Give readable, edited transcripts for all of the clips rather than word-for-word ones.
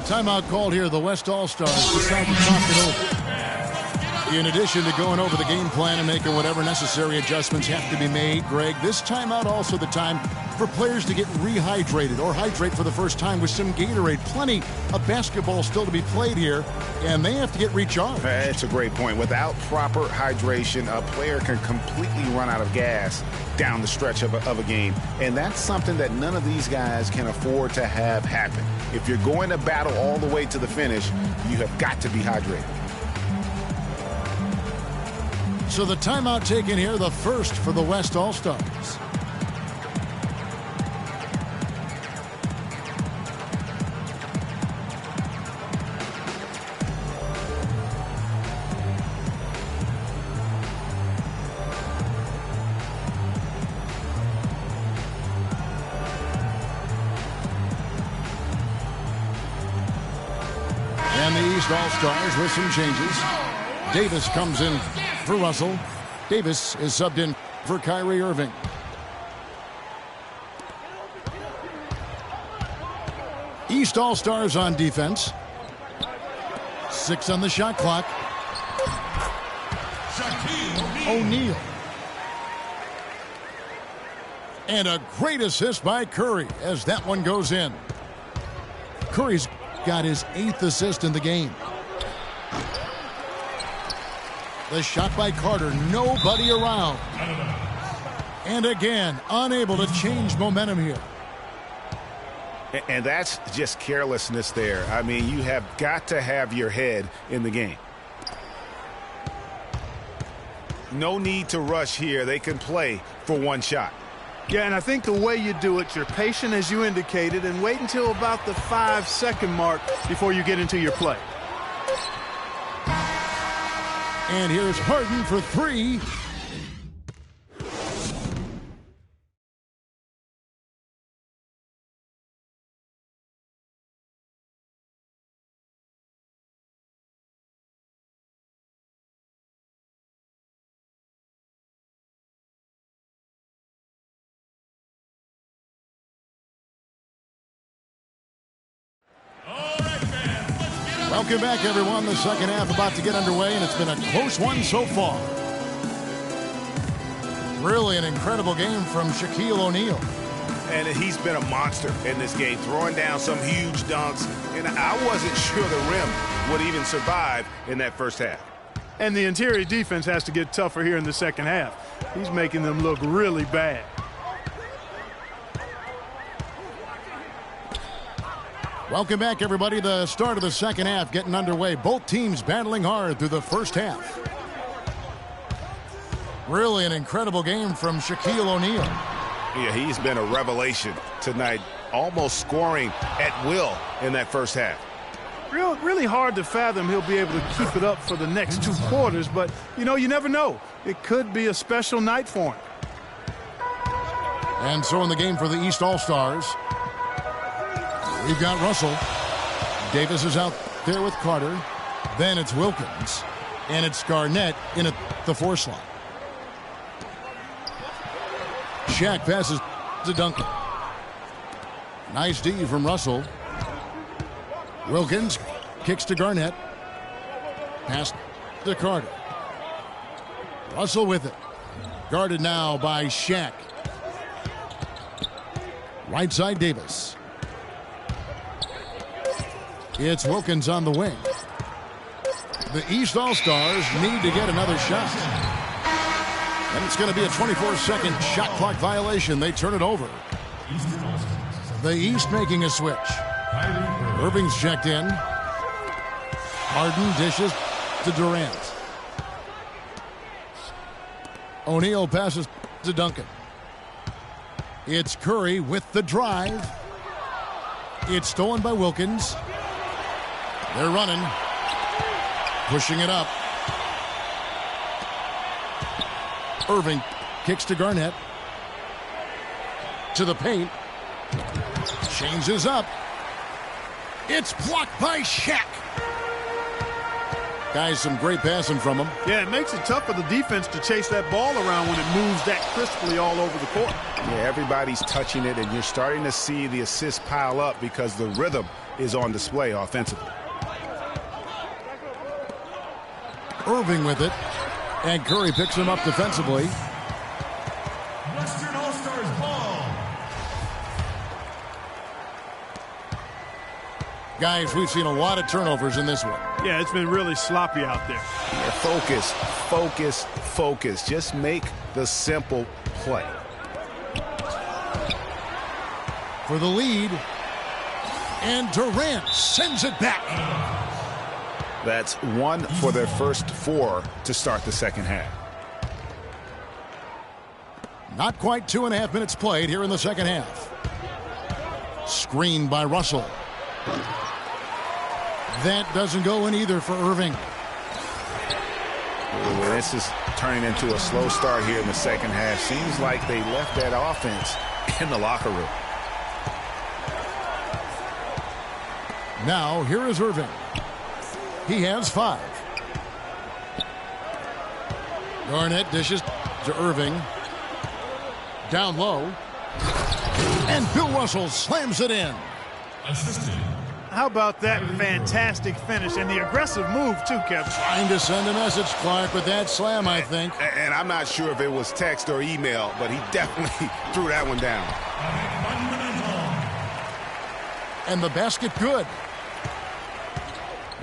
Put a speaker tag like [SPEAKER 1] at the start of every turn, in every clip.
[SPEAKER 1] Timeout called here. The West All-Stars decide to talk it over. In addition to going over the game plan and making whatever necessary adjustments have to be made, Greg, this timeout also the time for players to get rehydrated or hydrate for the first time with some Gatorade. Plenty of basketball still to be played here, and they have to get recharged.
[SPEAKER 2] That's a great point. Without proper hydration, a player can completely run out of gas down the stretch of a game, and that's something that none of these guys can afford to have happen. If you're going to battle all the way to the finish, you have got to be hydrated.
[SPEAKER 1] So the timeout taken here, the first for the West All-Stars. And the East All-Stars with some changes. Davis comes in for Russell. Davis is subbed in for Kyrie Irving. East All-Stars on defense. 6 on the shot clock. O'Neal. And a great assist by Curry as that one goes in. Curry's got his 8th assist in the game. The shot by Carter, nobody around. And again, unable to change momentum here.
[SPEAKER 2] And that's just carelessness there. I mean, you have got to have your head in the game. No need to rush here. They can play for one shot.
[SPEAKER 3] Yeah, and I think the way you do it, you're patient as you indicated, and wait until about the 5-second mark before you get into your play.
[SPEAKER 1] And here's Harden for 3. Welcome back, everyone. The second half about to get underway, and it's been a close one so far. Really an incredible game from Shaquille O'Neal.
[SPEAKER 2] And he's been a monster in this game, throwing down some huge dunks. And I wasn't sure the rim would even survive in that first half.
[SPEAKER 3] And the interior defense has to get tougher here in the second half. He's making them look really bad.
[SPEAKER 1] Welcome back, everybody. The start of the second half getting underway. Both teams battling hard through the first half. Really an incredible game from Shaquille O'Neal.
[SPEAKER 2] Yeah, he's been a revelation tonight, almost scoring at will in that first half.
[SPEAKER 3] Really hard to fathom he'll be able to keep it up for the next 2 quarters, but, you know, you never know. It could be a special night for him.
[SPEAKER 1] And so in the game for the East All-Stars, we've got Russell. Davis is out there with Carter. Then it's Wilkins. And it's Garnett in at the 4 slot. Shaq passes to Duncan. Nice D from Russell. Wilkins kicks to Garnett. Pass to Carter. Russell with it. Guarded now by Shaq. Right side Davis. It's Wilkins on the wing. The East All-Stars need to get another shot. And it's going to be a 24-second shot clock violation. They turn it over. The East making a switch. Irving's checked in. Harden dishes to Durant. O'Neal passes to Duncan. It's Curry with the drive. It's stolen by Wilkins. They're running. Pushing it up. Irving kicks to Garnett. To the paint. Changes up. It's blocked by Shaq. Guys, some great passing from him.
[SPEAKER 3] Yeah, it makes it tough for the defense to chase that ball around when it moves that crisply all over the court.
[SPEAKER 2] Yeah, everybody's touching it, and you're starting to see the assists pile up because the rhythm is on display offensively.
[SPEAKER 1] Irving with it, and Curry picks him up defensively.
[SPEAKER 4] Western All-Stars ball.
[SPEAKER 1] Guys, we've seen a lot of turnovers in this one.
[SPEAKER 3] Yeah, it's been really sloppy out there.
[SPEAKER 2] Yeah, focus, focus, focus. Just make the simple play.
[SPEAKER 1] For the lead, and Durant sends it back.
[SPEAKER 2] That's one for their first 4 to start the second half.
[SPEAKER 1] Not quite 2.5 minutes played here in the second half. Screened by Russell. That doesn't go in either for Irving.
[SPEAKER 2] Well, this is turning into a slow start here in the second half. Seems like they left that offense in the locker room.
[SPEAKER 1] Now, here is Irving. He has 5. Garnett dishes to Irving. Down low. And Bill Russell slams it in.
[SPEAKER 4] Assistant.
[SPEAKER 3] How about that fantastic finish and the aggressive move, too, Kevin?
[SPEAKER 1] Trying to send a message, Clark, with that slam, I think.
[SPEAKER 2] And I'm not sure if it was text or email, but he definitely threw that one down.
[SPEAKER 1] And the basket good.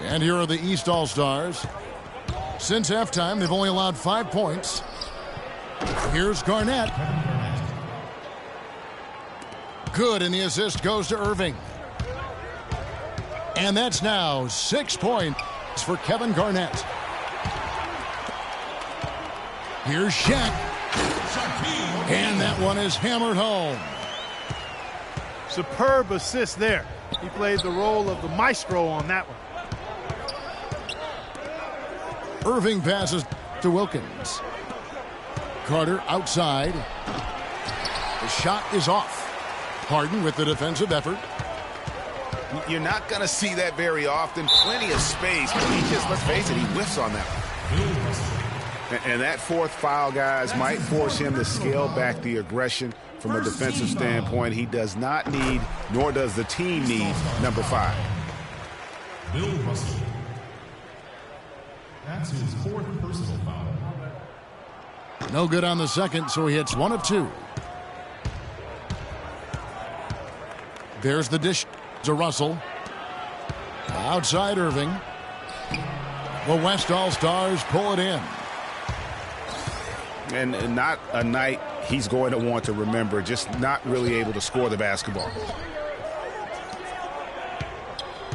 [SPEAKER 1] And here are the East All-Stars. Since halftime, they've only allowed 5 points. Here's Garnett. Good, and the assist goes to Irving. And that's now 6 points for Kevin Garnett. Here's Shaq. And that one is hammered home.
[SPEAKER 3] Superb assist there. He played the role of the maestro on that one.
[SPEAKER 1] Irving passes to Wilkins. Carter outside. The shot is off. Harden with the defensive effort.
[SPEAKER 2] You're not going to see that very often. Plenty of space, but he just, let's face it, he whiffs on that one. And that 4th foul, guys, might force him to scale back the aggression from a defensive standpoint. He does not need, nor does the team need, number 5.
[SPEAKER 4] Bill Russell. That's his 4th personal foul.
[SPEAKER 1] No good on the second, so he hits 1 of 2. There's the dish to Russell. Outside Irving. The West All-Stars pull it in.
[SPEAKER 2] And not a night he's going to want to remember, just not really able to score the basketball.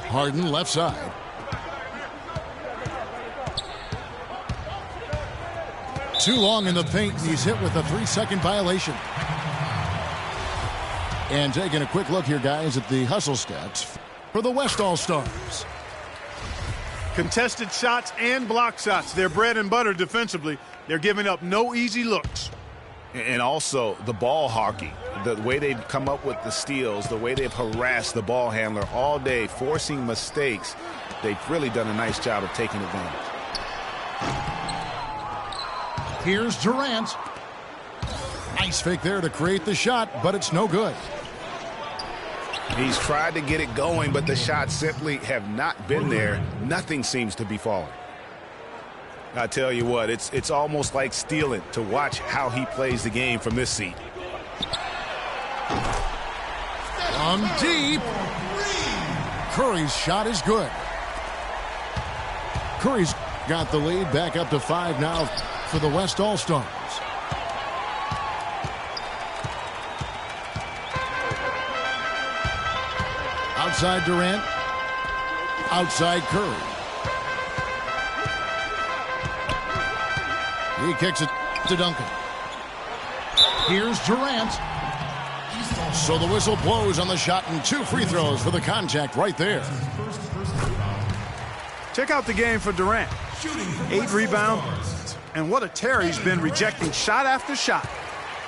[SPEAKER 1] Harden left side. Too long in the paint, and he's hit with a 3-second violation. And taking a quick look here, guys, at the hustle stats for the West All-Stars.
[SPEAKER 3] Contested shots and block shots. They're bread and butter defensively. They're giving up no easy looks.
[SPEAKER 2] And also the ball hockey, the way they've come up with the steals, the way they've harassed the ball handler all day, forcing mistakes. They've really done a nice job of taking advantage.
[SPEAKER 1] Here's Durant. Nice fake there to create the shot, but it's no good.
[SPEAKER 2] He's tried to get it going, but the shots simply have not been there. Nothing seems to be falling. I tell you what, it's almost like stealing to watch how he plays the game from this seat.
[SPEAKER 1] From deep. Curry's shot is good. Curry's got the lead back up to 5 now for the West All-Stars. Outside Durant. Outside Curry. He kicks it to Duncan. Here's Durant. So the whistle blows on the shot and 2 free throws for the contact right there.
[SPEAKER 3] Check out the game for Durant. 8 rebounds. And what a tear he's been, rejecting shot after shot.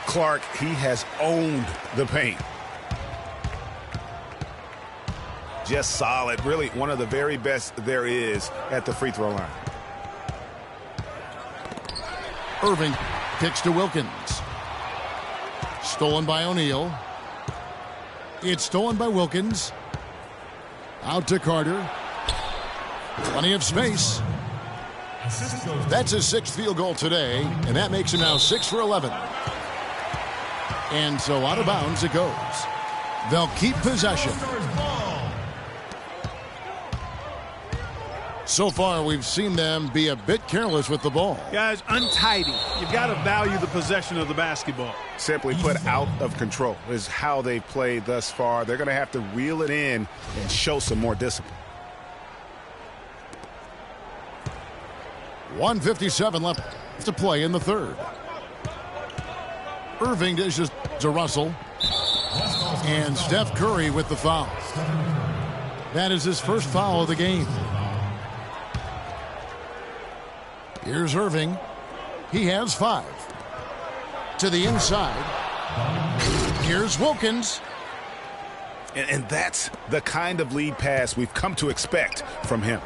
[SPEAKER 2] Clark, he has owned the paint. Just solid. Really one of the very best there is at the free throw line.
[SPEAKER 1] Irving kicks to Wilkins. Stolen by O'Neal. It's stolen by Wilkins. Out to Carter. Plenty of space. That's his 6th field goal today, and that makes him now 6 for 11. And so out of bounds it goes. They'll keep possession. So far, we've seen them be a bit careless with the ball.
[SPEAKER 3] Guys, untidy. You've got to value the possession of the basketball.
[SPEAKER 2] Simply put, out of control is how they've played thus far. They're going to have to reel it in and show some more discipline.
[SPEAKER 1] 1:57 left to play in the third. Irving dishes to Russell. And Steph Curry with the foul. That is his first foul of the game. Here's Irving. He has 5. To the inside. Here's Wilkins.
[SPEAKER 2] And that's the kind of lead pass we've come to expect from him.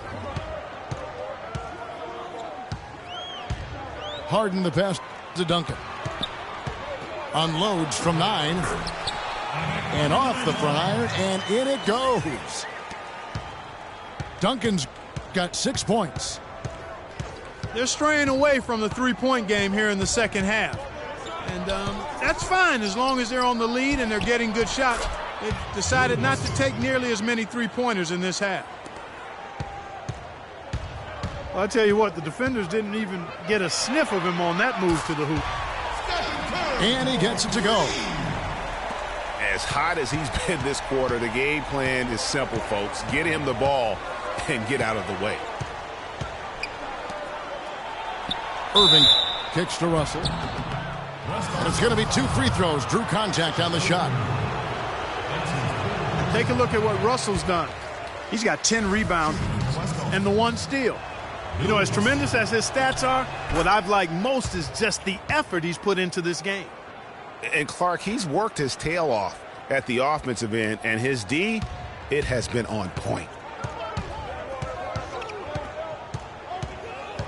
[SPEAKER 1] Harden the pass to Duncan. Unloads from 9. And off the front iron, and in it goes. Duncan's got 6 points.
[SPEAKER 3] They're straying away from the three-point game here in the second half. And that's fine as long as they're on the lead and they're getting good shots. They've decided not to take nearly as many three-pointers in this half. Well, I'll tell you what, the defenders didn't even get a sniff of him on that move to the hoop.
[SPEAKER 1] And he gets it to go.
[SPEAKER 2] As hot as he's been this quarter, the game plan is simple, folks. Get him the ball and get out of the way.
[SPEAKER 1] Irving kicks to Russell. And it's going to be 2 free throws. Drew contact on the shot.
[SPEAKER 3] Take a look at what Russell's done. He's got 10 rebounds and the 1 steal. You know, as tremendous as his stats are, what I've liked most is just the effort he's put into this game.
[SPEAKER 2] And Clark, he's worked his tail off at the offensive end, and his D, it has been on point.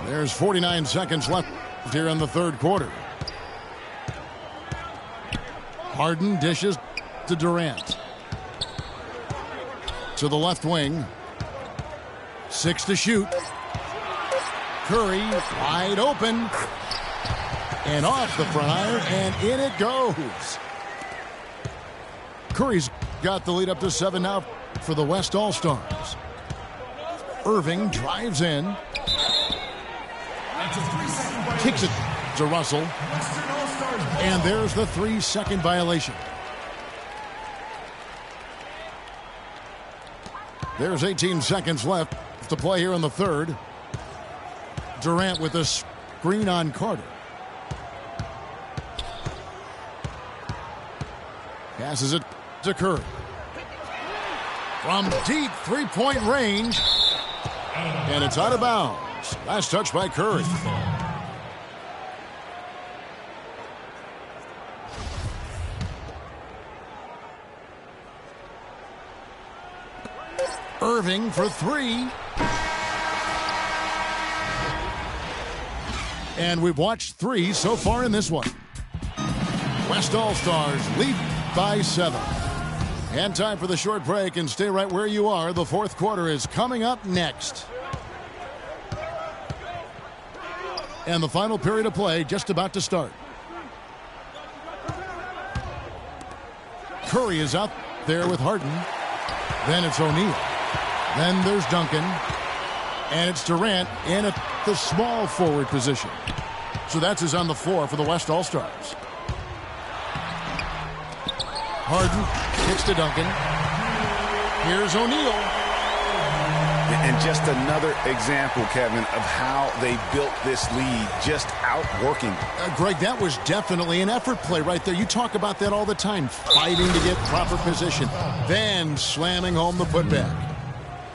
[SPEAKER 1] There's 49 seconds left here in the third quarter. Harden dishes to Durant. To the left wing. 6 to shoot. Curry wide open. And off the front iron, and in it goes. Curry's got the lead up to 7 now for the West All-Stars. Irving drives in. Kicks it to Russell. And there's the 3-second violation. There's 18 seconds left to play here in the third. Durant with a screen on Carter. Passes it to Curry. From deep three-point range. And it's out of bounds. Last touch by Curry. Irving for 3. And we've watched 3 so far in this one. West All-Stars lead by 7. And time for the short break, and stay right where you are. The fourth quarter is coming up next. And the final period of play just about to start. Curry is out there with Harden. Then it's O'Neal. Then there's Duncan. And it's Durant in at the small forward position. So that's his on the floor for the West All-Stars. Harden kicks to Duncan. Here's O'Neal.
[SPEAKER 2] And just another example, Kevin, of how they built this lead, just outworking.
[SPEAKER 1] Greg, that was definitely an effort play right there. You talk about that all the time, fighting to get proper position, then slamming home the putback.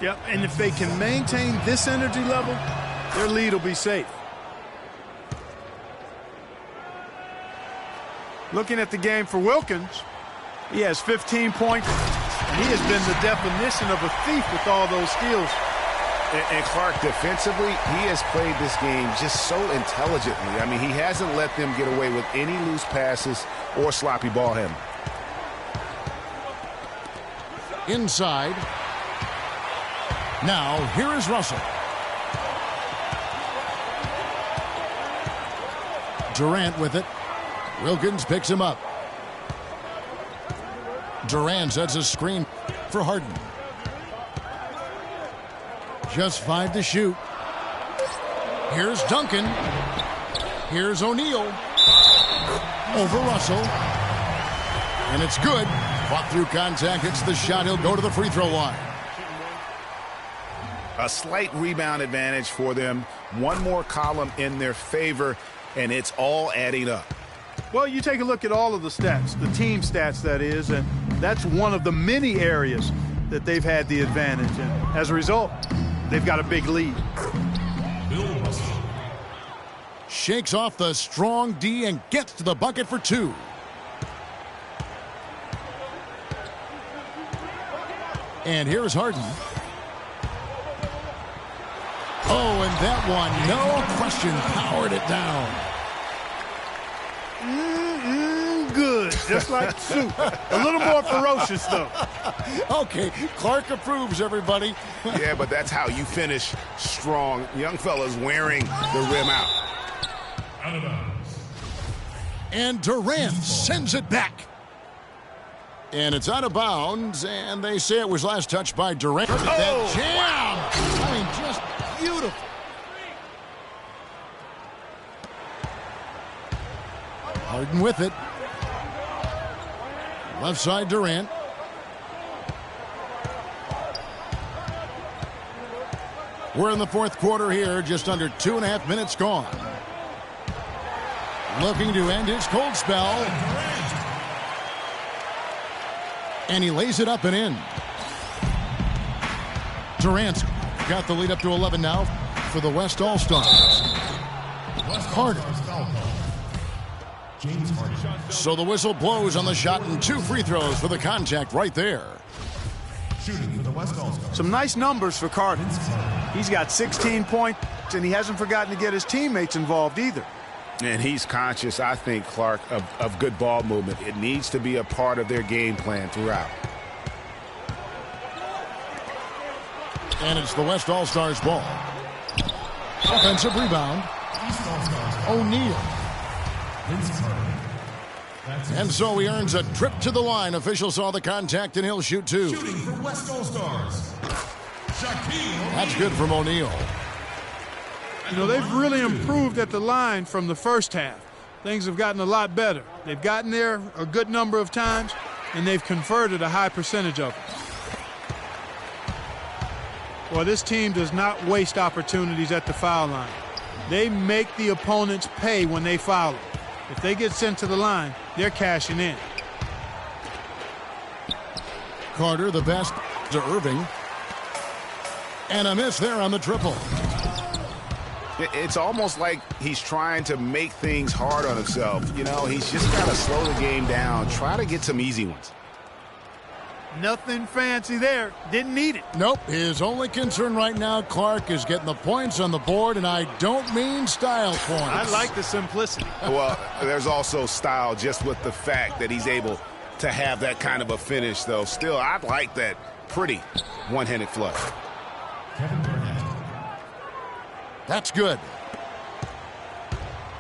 [SPEAKER 3] Yep, and if they can maintain this energy level, their lead will be safe. Looking at the game for Wilkins, he has 15 points, and he has been the definition of a thief with all those steals.
[SPEAKER 2] And Clark, defensively, he has played this game just so intelligently. I mean, he hasn't let them get away with any loose passes or sloppy ball handling.
[SPEAKER 1] Inside. Now, here is Russell. Durant with it. Wilkins picks him up. Durant sets a screen for Harden. Just 5 to shoot. Here's Duncan. Here's O'Neal. Over Russell. And it's good. Fought through contact. Hits the shot. He'll go to the free throw line.
[SPEAKER 2] A slight rebound advantage for them. One more column in their favor, and it's all adding up.
[SPEAKER 3] Well, you take a look at all of the stats, the team stats, that is, and that's one of the many areas that they've had the advantage. And as a result, they've got a big lead.
[SPEAKER 4] Bill Russell.
[SPEAKER 1] Shakes off the strong D and gets to the bucket for 2. And here's Harden. Oh, and that one, no question, powered it down.
[SPEAKER 3] Good, just like soup. A little more ferocious, though.
[SPEAKER 1] Okay, Clark approves, everybody.
[SPEAKER 2] Yeah, but that's how you finish strong. Young fella's wearing the rim out.
[SPEAKER 4] Out of bounds.
[SPEAKER 1] And Durant sends it back. And it's out of bounds, and they say it was last touched by Durant. That jam! I mean, just beautiful. Harden with it. Left side, Durant. We're in the fourth quarter here, just under 2.5 minutes gone. Looking to end his cold spell. And he lays it up and in. Durant's got the lead up to 11 now for the West All-Stars. Harden.
[SPEAKER 4] James Harden.
[SPEAKER 1] So the whistle blows on the shot and 2 free throws for the contact right there.
[SPEAKER 4] Shooting for the West All-Stars.
[SPEAKER 3] Some nice numbers for Carter. He's got 16 points, and he hasn't forgotten to get his teammates involved either.
[SPEAKER 2] And he's conscious, I think, Clark, of good ball movement. It needs to be a part of their game plan throughout.
[SPEAKER 1] And it's the West All-Stars ball. Offensive rebound.
[SPEAKER 4] East All-Stars.
[SPEAKER 1] O'Neal.
[SPEAKER 4] Vince Carter. That's
[SPEAKER 1] And so he earns a trip to the line. Officials saw the contact, and he'll shoot 2.
[SPEAKER 4] shooting for West All-Stars. Shaquille.
[SPEAKER 1] That's good from O'Neal.
[SPEAKER 3] You know, they've really improved at the line from the first half. Things have gotten a lot better. They've gotten there a good number of times, and they've converted a high percentage of them. Well, this team does not waste opportunities at the foul line. They make the opponents pay when they foul them. If they get sent to the line, they're cashing in.
[SPEAKER 1] Carter, the best to Irving. And a miss there on the triple.
[SPEAKER 2] It's almost like he's trying to make things hard on himself. You know, he's just got to slow the game down. Try to get some easy ones.
[SPEAKER 3] Nothing fancy there. Didn't need it.
[SPEAKER 1] Nope. His only concern right now, Clark, is getting the points on the board, and I don't mean style points.
[SPEAKER 3] I like the simplicity.
[SPEAKER 2] Well, there's also style just with the fact that he's able to have that kind of a finish, though. Still, I like that pretty one-handed flush.
[SPEAKER 4] Kevin Garnett.
[SPEAKER 1] That's good.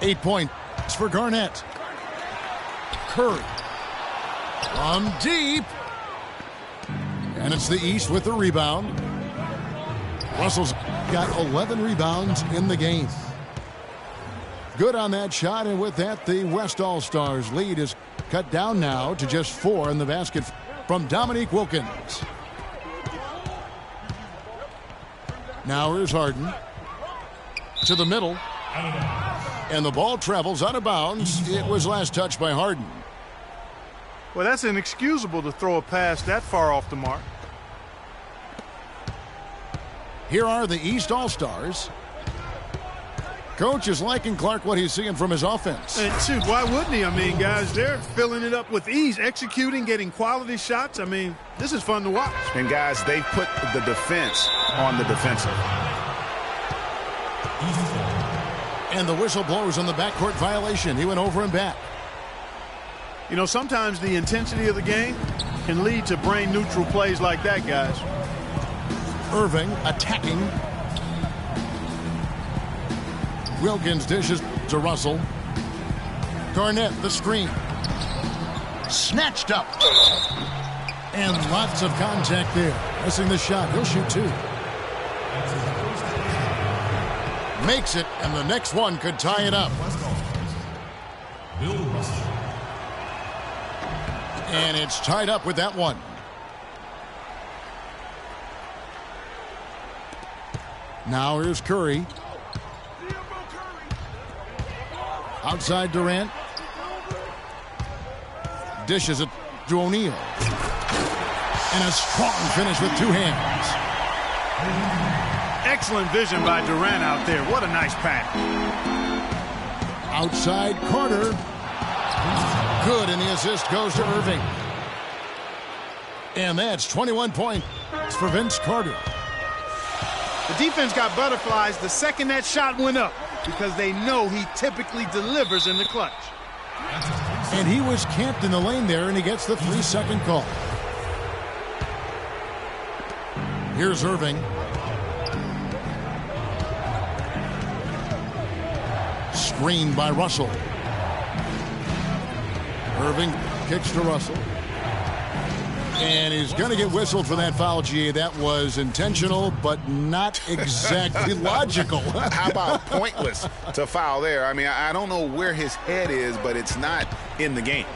[SPEAKER 1] 8 points for Garnett. Curry. From deep. And it's the East with the rebound. Russell's got 11 rebounds in the game. Good on that shot, and with that, the West All-Stars lead is cut down now to just 4 in the basket from Dominique Wilkins. Now here's Harden. To the middle. And the ball travels out of bounds. It was last touched by Harden.
[SPEAKER 3] Well, that's inexcusable to throw a pass that far off the mark.
[SPEAKER 1] Here are the East All-Stars. Coach is liking Clark what he's seeing from his offense.
[SPEAKER 3] And shoot, why wouldn't he? I mean, guys, they're filling it up with ease, executing, getting quality shots. I mean, this is fun to watch.
[SPEAKER 2] And, guys, they've put the defense on the defensive.
[SPEAKER 1] And the whistle blows on the backcourt violation. He went over and back.
[SPEAKER 3] You know, sometimes the intensity of the game can lead to brain-neutral plays like that, guys.
[SPEAKER 1] Irving attacking. Wilkins dishes to Russell. Garnett, the screen. Snatched up. And lots of contact there. Missing the shot. He'll shoot two. Makes it, and the next one could tie it up. And it's tied up with that one. Now here's Curry. Outside Durant. Dishes it to O'Neal. And a strong finish with two hands.
[SPEAKER 3] Excellent vision by Durant out there. What a nice pass.
[SPEAKER 1] Outside Carter. Good, and the assist goes to Irving. And that's 21 points for Vince Carter.
[SPEAKER 3] The defense got butterflies the second that shot went up because they know he typically delivers in the clutch.
[SPEAKER 1] And he was camped in the lane there, and he gets the 3-second call. Here's Irving. Screened by Russell. Irving kicks to Russell. And he's going to get whistled for that foul, GA. That was intentional, but not exactly logical.
[SPEAKER 2] How about pointless to foul there? I mean, I don't know where his head is, but it's not in the game.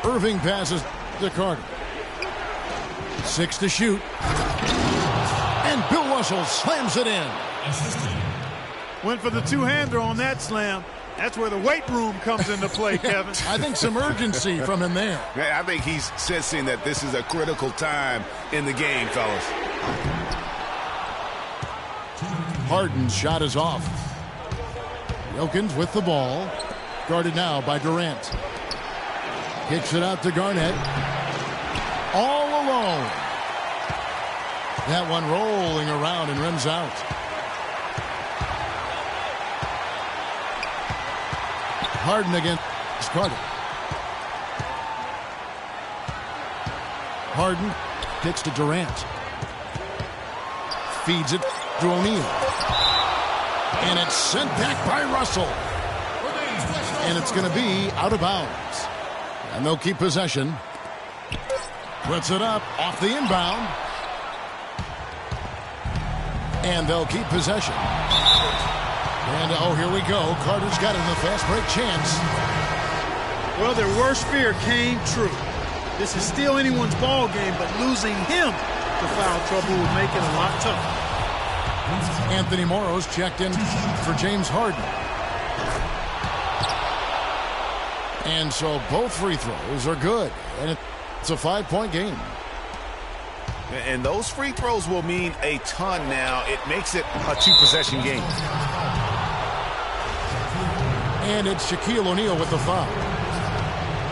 [SPEAKER 1] Irving passes to Carter. 6 to shoot. And Bill Russell slams it in.
[SPEAKER 3] Went for the two-hander on that slam. That's where the weight room comes into play, Kevin.
[SPEAKER 1] I think some urgency from him there.
[SPEAKER 2] I think he's sensing that this is a critical time in the game, fellas.
[SPEAKER 1] Harden's shot is off. Wilkins with the ball. Guarded now by Durant. Kicks it out to Garnett. All alone. That one rolling around and rims out. Harden against Carter. Harden kicks to Durant. Feeds it to O'Neal. And it's sent back by Russell. And it's going to be out of bounds. And they'll keep possession. Puts it up off the inbound. And they'll keep possession. And, oh, here we go. Carter's got it in the fast break chance.
[SPEAKER 3] Well, their worst fear came true. This is still anyone's ball game, but losing him to foul trouble would make it a lot tougher.
[SPEAKER 1] Anthony Morrow's checked in for James Harden. And so both free throws are good. And it's a 5-point game.
[SPEAKER 2] And those free throws will mean a ton now. It makes it a 2-possession game.
[SPEAKER 1] And it's Shaquille O'Neal with the foul.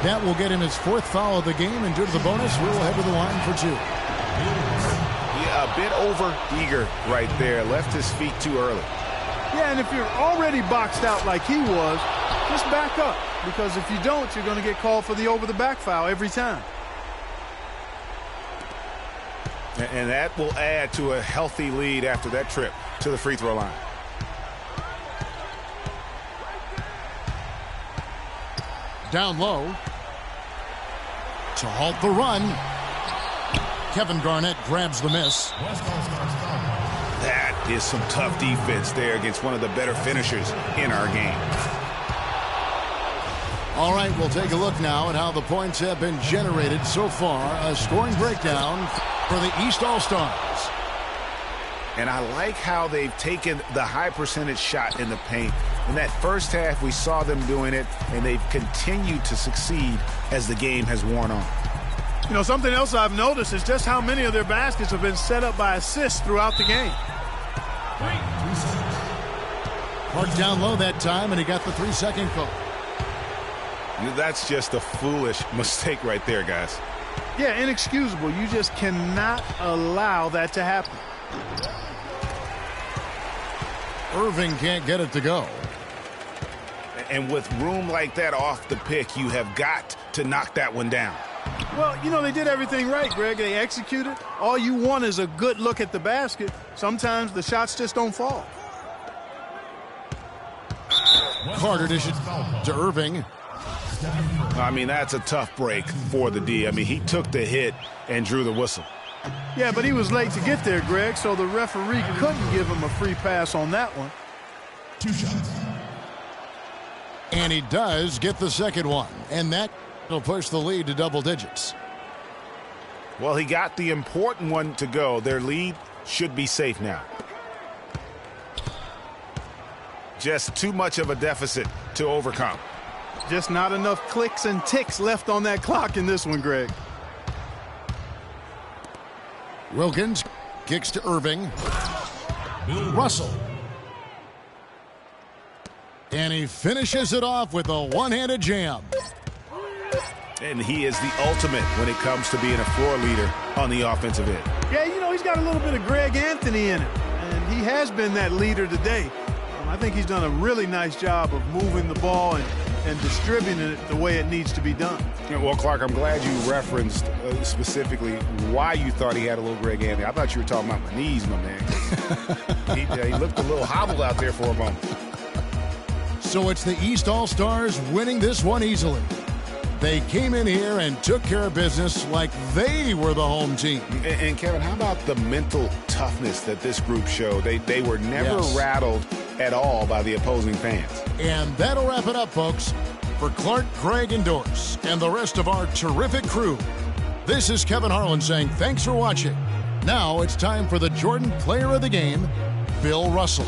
[SPEAKER 1] That will get him his 4th foul of the game, and due to the bonus, we'll head to the line for 2.
[SPEAKER 2] Yeah, a bit over-eager right there. Left his feet too early.
[SPEAKER 3] Yeah, and if you're already boxed out like he was, just back up. Because if you don't, you're going to get called for the over-the-back foul every time.
[SPEAKER 2] And that will add to a healthy lead after that trip to the free throw line.
[SPEAKER 1] Down low to halt the run. Kevin Garnett grabs the miss.
[SPEAKER 2] That is some tough defense there against one of the better finishers in our game.
[SPEAKER 1] All right, we'll take a look now at how the points have been generated so far. A scoring breakdown for the East All-Stars.
[SPEAKER 2] And I like how they've taken the high percentage shot in the paint. In that first half, we saw them doing it, and they've continued to succeed as the game has worn on.
[SPEAKER 3] You know, something else I've noticed is just how many of their baskets have been set up by assists throughout the game.
[SPEAKER 1] Parked down low that time, and he got the 3-second call.
[SPEAKER 2] That's just a foolish mistake right there, guys.
[SPEAKER 3] Yeah, inexcusable. You just cannot allow that to happen.
[SPEAKER 1] Irving can't get it to go.
[SPEAKER 2] And with room like that off the pick, you have got to knock that one down.
[SPEAKER 3] Well, you know, they did everything right, Greg. They executed. All you want is a good look at the basket. Sometimes the shots just don't fall.
[SPEAKER 1] Carter dishes to Irving.
[SPEAKER 2] I mean, that's a tough break for the D. I mean, he took the hit and drew the whistle.
[SPEAKER 3] Yeah, but he was late to get there, Greg, so the referee couldn't give him a free pass on that one.
[SPEAKER 4] 2 shots.
[SPEAKER 1] And he does get the second one. And that will push the lead to double digits.
[SPEAKER 2] Well, he got the important one to go. Their lead should be safe now. Just too much of a deficit to overcome.
[SPEAKER 3] Just not enough clicks and ticks left on that clock in this one, Greg.
[SPEAKER 1] Wilkins kicks to Irving. Russell. And he finishes it off with a one-handed jam.
[SPEAKER 2] And he is the ultimate when it comes to being a floor leader on the offensive end.
[SPEAKER 3] Yeah, you know, he's got a little bit of Greg Anthony in him. And he has been that leader today. I think he's done a really nice job of moving the ball and distributing it the way it needs to be done.
[SPEAKER 2] Yeah, well, Clark, I'm glad you referenced specifically why you thought he had a little Greg Anthony. I thought you were talking about my knees, my man. he looked a little hobbled out there for a moment.
[SPEAKER 1] So it's the East All-Stars winning this one easily. They came in here and took care of business like they were the home team.
[SPEAKER 2] And Kevin, how about the mental toughness that this group showed? They were never rattled at all by the opposing fans.
[SPEAKER 1] And that'll wrap it up, folks. For Clark, Craig, and Doris, and the rest of our terrific crew, this is Kevin Harlan saying thanks for watching. Now it's time for the Jordan Player of the Game, Bill Russell.